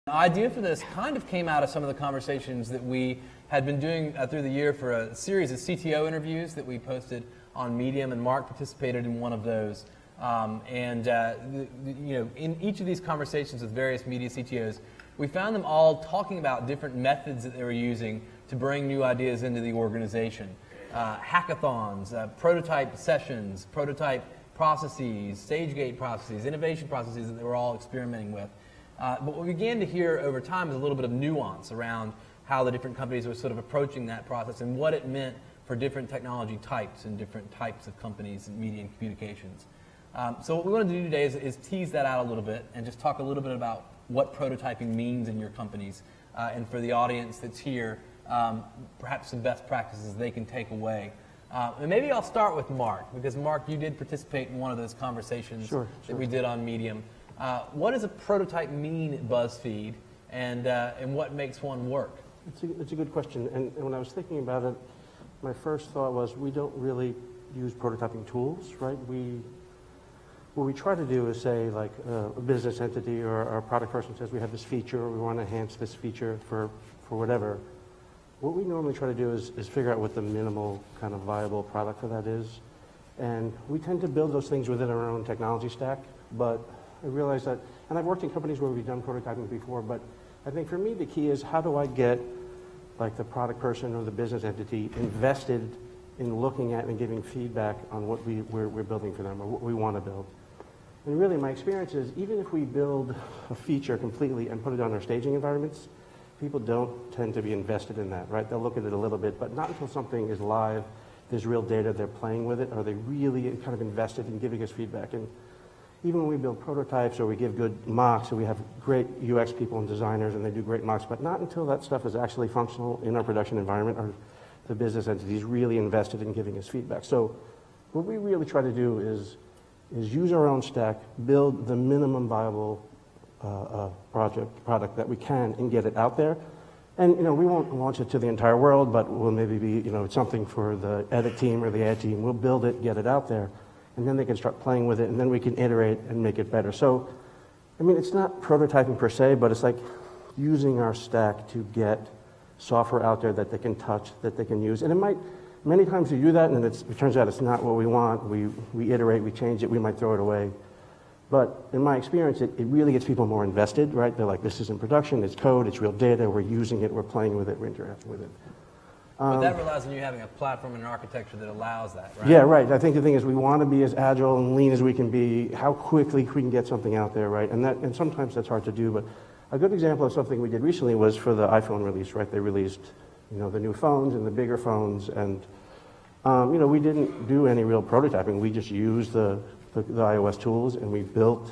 The idea for this kind of came out of some of the conversations that we had been doing through the year for a series of CTO interviews that we posted on Medium, and Mark participated in one of those. In each of these conversations with various media CTOs, we found them all talking about different methods that they were using to bring new ideas into the organization. Hackathons, prototype sessions, prototype processes, stage gate processes, innovation processes that they were all experimenting with. But what we began to hear over time is a little bit of nuance around how the different companies were sort of approaching that process and what it meant for different technology types and different types of companies in media and communications. So what we want to do today is tease that out a little bit and just talk a little bit about what prototyping means in your companies. And for the audience that's here, perhaps some best practices they can take away. And maybe I'll start with Mark, because Mark, you did participate in one of those conversations that we did on Medium. What does a prototype mean at BuzzFeed, and what makes one work? It's a good question, and when I was thinking about it, my first thought was we don't really use prototyping tools, right? What we try to do is say, like a business entity or a product person says we have this feature, or we want to enhance this feature for whatever. What we normally try to do is figure out what the minimal kind of viable product for that is, and we tend to build those things within our own technology stack, but I realize that, and I've worked in companies where we've done prototyping before, but I think for me the key is how do I get like the product person or the business entity invested in looking at and giving feedback on what we're building for them or what we want to build. And really my experience is even if we build a feature completely and put it on our staging environments, people don't tend to be invested in that, right? They'll look at it a little bit, but not until something is live, there's real data, they're playing with it, or they really kind of invested in giving us feedback. And even when we build prototypes or we give good mocks, or we have great UX people and designers and they do great mocks, but not until that stuff is actually functional in our production environment are the business entities really invested in giving us feedback. So what we really try to do is use our own stack, build the minimum viable product that we can and get it out there. And we won't launch it to the entire world, but we'll maybe be it's something for the edit team or the ad team. We'll build it, get it out there. And then they can start playing with it, and then we can iterate and make it better. So, I mean, it's not prototyping per se, but it's like using our stack to get software out there that they can touch, that they can use. And it might, many times we do that, and it turns out it's not what we want. We iterate, we change it, we might throw it away. But in my experience, it really gets people more invested, right? They're like, this is in production, it's code, it's real data, we're using it, we're playing with it, we're interacting with it. But that relies on you having a platform and an architecture that allows that, right? Yeah, right. I think the thing is we want to be as agile and lean as we can be, how quickly we can get something out there, right? And sometimes that's hard to do, but a good example of something we did recently was for the iPhone release, right? They released, the new phones and the bigger phones, and, we didn't do any real prototyping. We just used the iOS tools, and we built,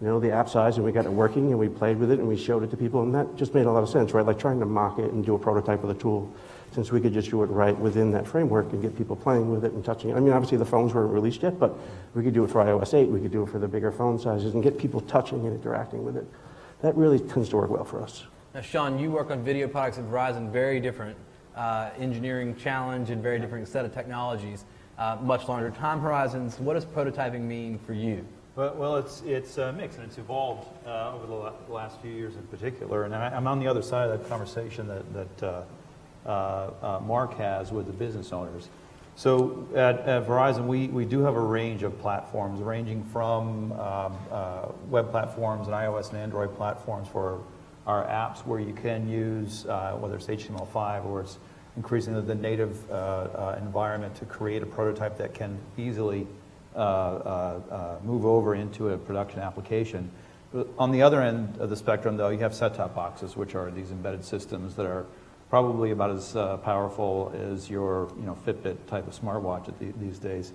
the app size, and we got it working, and we played with it, and we showed it to people, and that just made a lot of sense, right? Like trying to mock it and do a prototype with a tool, since we could just do it right within that framework and get people playing with it and touching it. I mean, obviously the phones weren't released yet, but we could do it for iOS 8, we could do it for the bigger phone sizes and get people touching and interacting with it. That really tends to work well for us. Now, Shawn, you work on video products at Verizon, very different engineering challenge and very different set of technologies, much longer time horizons. What does prototyping mean for you? Well, it's mixed, and it's evolved over the last few years in particular. And I'm on the other side of that conversation that Mark has with the business owners. So at Verizon, we do have a range of platforms, ranging from web platforms and iOS and Android platforms for our apps, where you can use, whether it's HTML5 or it's increasingly the native environment, to create a prototype that can easily move over into a production application. On the other end of the spectrum, though, you have set-top boxes, which are these embedded systems that are probably about as powerful as your Fitbit type of smartwatch these days.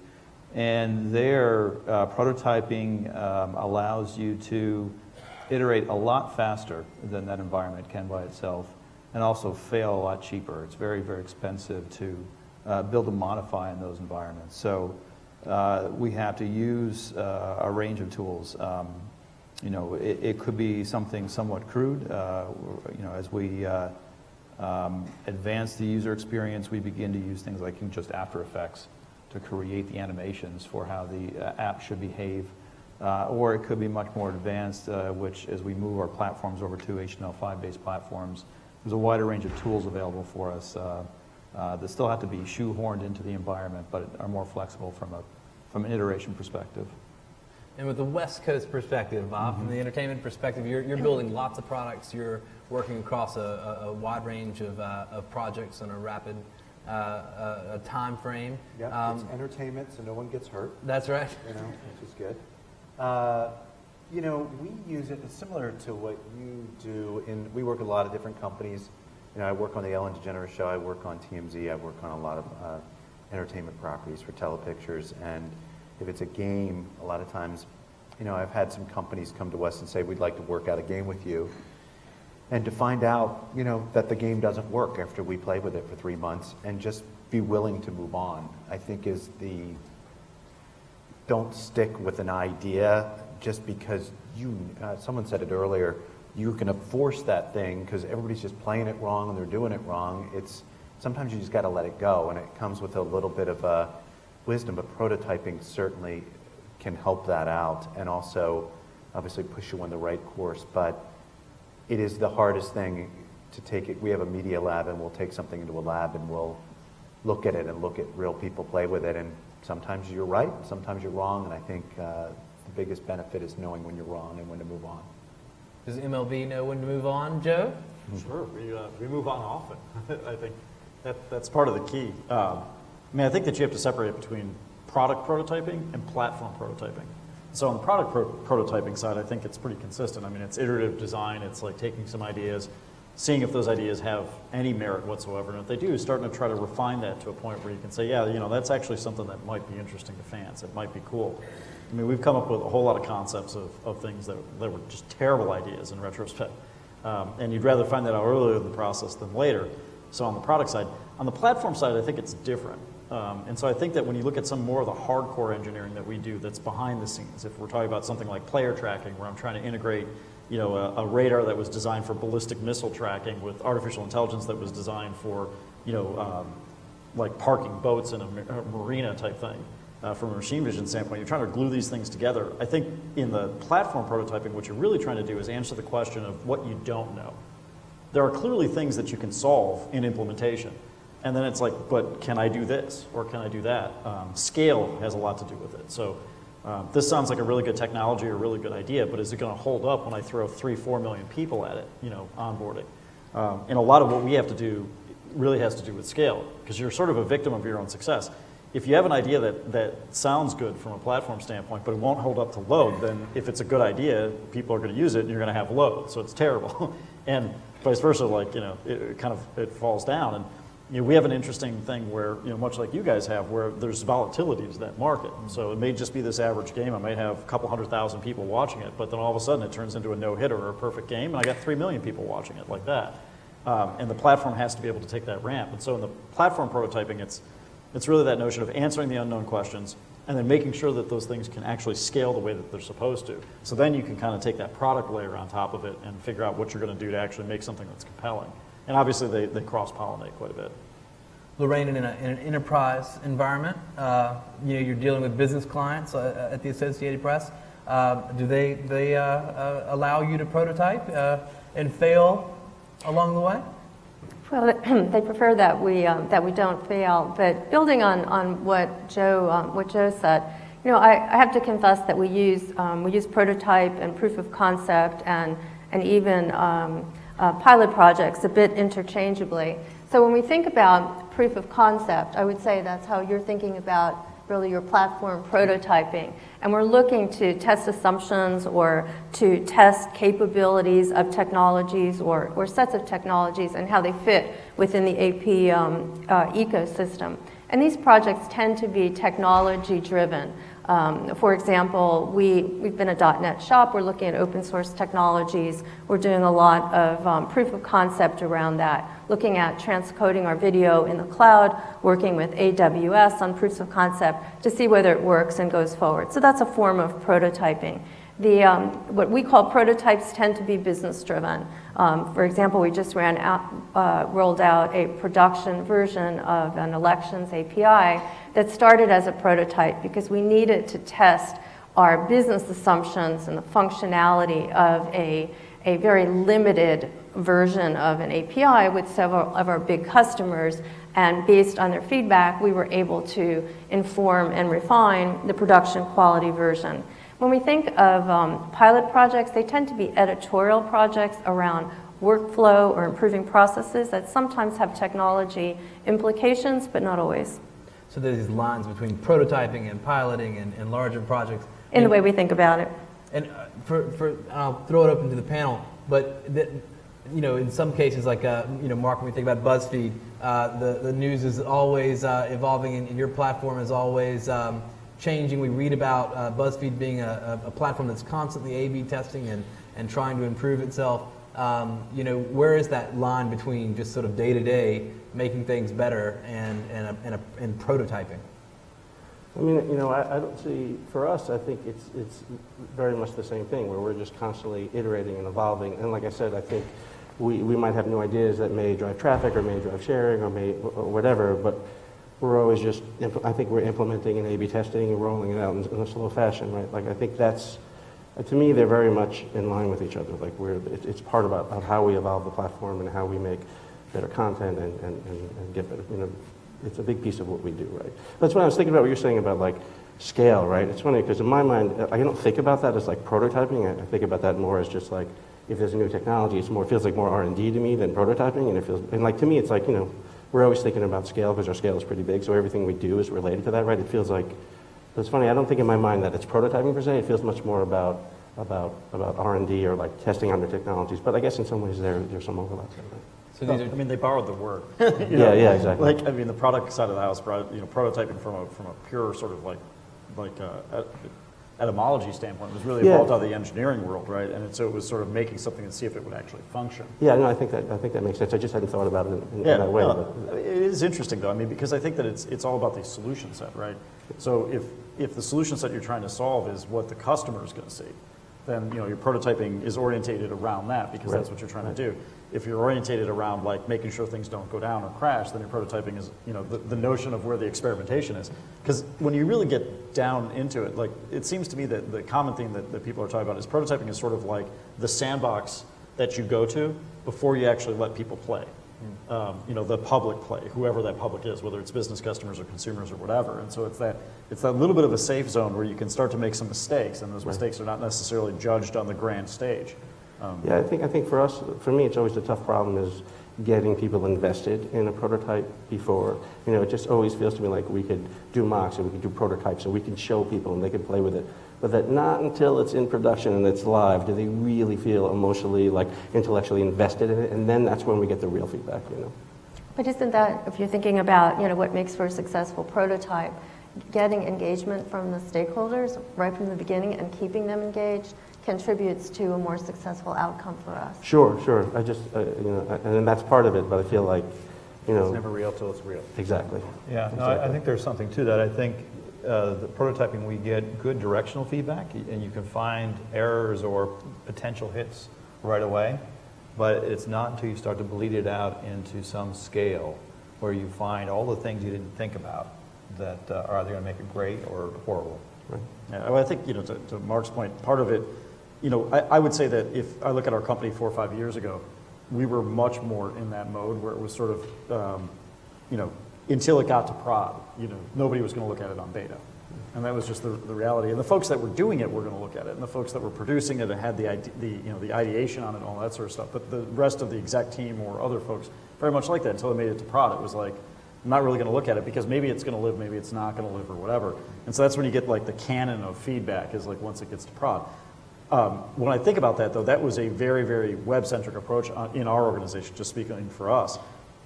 And their prototyping allows you to iterate a lot faster than that environment can by itself, and also fail a lot cheaper. It's very, very expensive to build and modify in those environments. So we have to use a range of tools. It could be something somewhat crude. As we advance the user experience, we begin to use things like just After Effects to create the animations for how the app should behave. or it could be much more advanced, which as we move our platforms over to HTML5-based platforms, there's a wider range of tools available for us that still have to be shoehorned into the environment, but are more flexible from an iteration perspective. And with the West Coast perspective, Bob, from the entertainment perspective, you're building lots of products. You're working across a wide range of projects on a rapid time frame. Yeah, it's entertainment, so no one gets hurt. That's right. Which is good. We use it, it's similar to what you do. We work with a lot of different companies. I work on the Ellen DeGeneres Show. I work on TMZ. I work on a lot of entertainment properties for Telepictures. And if it's a game, a lot of times, I've had some companies come to us and say, we'd like to work out a game with you. And to find out, that the game doesn't work after we play with it for 3 months, and just be willing to move on, I think is don't stick with an idea just because someone said it earlier, you're going to force that thing because everybody's just playing it wrong and they're doing it wrong. Sometimes you just got to let it go, and it comes with a little bit of wisdom, but prototyping certainly can help that out and also obviously push you on the right course. But it is the hardest thing to take it. We have a media lab, and we'll take something into a lab and we'll look at it and look at real people play with it, and sometimes you're right, sometimes you're wrong, and I think the biggest benefit is knowing when you're wrong and when to move on. Does MLB know when to move on, Joe? Sure, we move on often. I think that's part of the key. I think that you have to separate between product prototyping and platform prototyping. So on the product prototyping side, I think it's pretty consistent. It's iterative design. It's like taking some ideas, seeing if those ideas have any merit whatsoever. And if they do, starting to try to refine that to a point where you can say, yeah, that's actually something that might be interesting to fans. It might be cool. We've come up with a whole lot of concepts of things that were just terrible ideas in retrospect. And you'd rather find that out earlier in the process than later. So on the product side. On the platform side, I think it's different. And so I think that when you look at some more of the hardcore engineering that we do that's behind the scenes, if we're talking about something like player tracking, where I'm trying to integrate a radar that was designed for ballistic missile tracking with artificial intelligence that was designed for like parking boats in a marina type thing, from a machine vision standpoint, you're trying to glue these things together. I think in the platform prototyping, what you're really trying to do is answer the question of what you don't know. There are clearly things that you can solve in implementation. And then it's like, but can I do this or can I do that? Scale has a lot to do with it. So this sounds like a really good technology or a really good idea, but is it going to hold up when I throw 3-4 million people at it, onboarding? And a lot of what we have to do really has to do with scale, because you're sort of a victim of your own success. If you have an idea that sounds good from a platform standpoint, but it won't hold up to load, then if it's a good idea, people are going to use it and you're going to have load. So it's terrible. And vice versa, it falls down. And we have an interesting thing where, much like you guys have, where there's volatility to that market. So it may just be this average game. I might have a couple 100,000 people watching it, but then all of a sudden it turns into a no-hitter or a perfect game, and I got 3 million people watching it like that. And the platform has to be able to take that ramp. And so in the platform prototyping, it's really that notion of answering the unknown questions and then making sure that those things can actually scale the way that they're supposed to. So then you can kind of take that product layer on top of it and figure out what you're going to do to actually make something that's compelling. And obviously they cross-pollinate quite a bit. Lorraine, in an enterprise environment, you're dealing with business clients at the Associated Press. Do they allow you to prototype and fail along the way? Well, they prefer that we don't fail. But building on what Joe said, I have to confess that we use prototype and proof of concept and even pilot projects a bit interchangeably. So when we think about proof of concept, I would say that's how you're thinking about really your platform prototyping. And we're looking to test assumptions or to test capabilities of technologies or sets of technologies and how they fit within the AP ecosystem. And these projects tend to be technology driven. For example, we've been a .NET shop. We're looking at open source technologies. We're doing a lot of proof of concept around that, looking at transcoding our video in the cloud, working with AWS on proofs of concept to see whether it works and goes forward. So that's a form of prototyping. What we call prototypes tend to be business driven. For example, we just rolled out a production version of an elections API that started as a prototype because we needed to test our business assumptions and the functionality of a very limited version of an API with several of our big customers, and based on their feedback, we were able to inform and refine the production quality version. When we think of pilot projects, they tend to be editorial projects around workflow or improving processes that sometimes have technology implications, but not always. So there's these lines between prototyping and piloting and larger projects. In the way we think about it. And I'll throw it open to the panel, but in some cases, like Mark, when we think about BuzzFeed, the news is always evolving, and your platform is always changing. We read about BuzzFeed being a platform that's constantly A/B testing and trying to improve itself. Where is that line between just sort of day to day making things better and prototyping? I mean, I don't see, for us, I think it's very much the same thing, where we're just constantly iterating and evolving. And like I said, I think we might have new ideas that may drive traffic or may drive sharing or whatever, but we're always just, I think we're implementing and A/B testing and rolling it out in a slow fashion, right? Like, I think that's, to me, they're very much in line with each other. Like, it's part of how we evolve the platform and how we make better content and get better, it's a big piece of what we do, right? That's what I was thinking about what you're saying about, like, scale, right? It's funny because in my mind, I don't think about that as like prototyping. I think about that more as just like, if there's a new technology, it feels like more R&D to me than prototyping. And like, to me, it's like, we're always thinking about scale because our scale is pretty big, so everything we do is related to that, right? It feels like, but it's funny, I don't think in my mind that it's prototyping per se. It feels much more about R&D or like testing on the technologies. But I guess in some ways there's some overlap there, right? So these are, they borrowed the word. Yeah, exactly. Like, the product side of the house, prototyping from a pure sort of like etymology standpoint was really evolved out of the engineering world, right? And so it was sort of making something and see if it would actually function. Yeah, no, I think that makes sense. I just hadn't thought about it in that way. It is interesting though. Because I think that it's all about the solution set, right? So if the solution set you're trying to solve is what the customer is going to see, then your prototyping is orientated around that because that's what you're trying to do. If you're orientated around like making sure things don't go down or crash, then your prototyping is the notion of where the experimentation is. Because when you really get down into it, like it seems to me that the common thing that people are talking about is prototyping is sort of like the sandbox that you go to before you actually let people play. The public play, whoever that public is, whether it's business customers or consumers or whatever. And so it's that little bit of a safe zone where you can start to make some mistakes, and those mistakes are not necessarily judged on the grand stage. Yeah, I think for me, it's always the tough problem is getting people invested in a prototype before. It just always feels to me like we could do mocks and we could do prototypes and we can show people and they can play with it. But that not until it's in production and it's live do they really feel emotionally, like intellectually invested in it, and then that's when we get the real feedback, But isn't that, if you're thinking about, what makes for a successful prototype, getting engagement from the stakeholders right from the beginning and keeping them engaged contributes to a more successful outcome for us. Sure. I just, and that's part of it, but I feel like, It's never real till it's real. Exactly. Yeah, no, I think there's something to that. I think the prototyping, we get good directional feedback, and you can find errors or potential hits right away, but it's not until you start to bleed it out into some scale where you find all the things you didn't think about that are either going to make it great or horrible. Right. Yeah, well, I think, to Mark's point, part of it, I would say that if I look at our company 4 or 5 years ago, we were much more in that mode where it was sort of, until it got to prod, nobody was going to look at it on beta. And that was just the reality. And the folks that were doing it were going to look at it, and the folks that were producing it and had the ideation on it and all that sort of stuff. But the rest of the exec team or other folks, very much like that, until they made it to prod, it was like, I'm not really going to look at it because maybe it's going to live, maybe it's not going to live or whatever. And so that's when you get like the canon of feedback is like once it gets to prod. When I think about that though, that was a very, very web-centric approach in our organization, just speaking for us,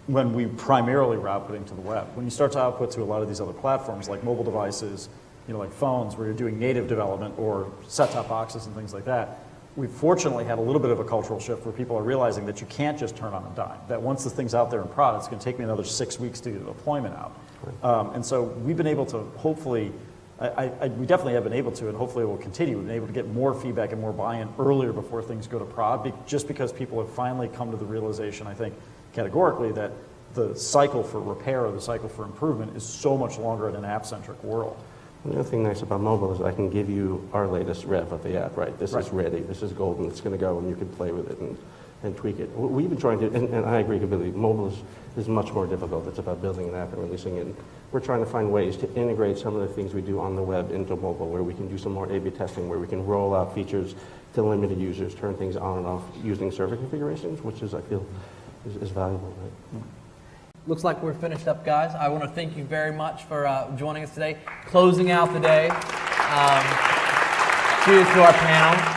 when we primarily were outputting to the web. When you start to output to a lot of these other platforms like mobile devices, like phones where you're doing native development or set-top boxes and things like that, we've fortunately had a little bit of a cultural shift where people are realizing that you can't just turn on a dime, that once the thing's out there in prod, it's going to take me another 6 weeks to get a deployment out. Right. And so we've been able to hopefully, we definitely have been able to, and hopefully it will continue, we've been able to get more feedback and more buy-in earlier before things go to prod, just because people have finally come to the realization, I think, categorically, that the cycle for repair or the cycle for improvement is so much longer in an app-centric world. The other thing nice about mobile is I can give you our latest rev of the app, right? This is ready, this is golden, it's going to go, and you can play with it and tweak it. We've been trying to, and I agree completely, mobile is much more difficult. It's about building an app and releasing it. We're trying to find ways to integrate some of the things we do on the web into mobile, where we can do some more A/B testing, where we can roll out features to limited users, turn things on and off using server configurations, which is, I feel, is valuable. Right? Looks like we're finished up, guys. I want to thank you very much for joining us today, closing out the day. Cheers to our panel.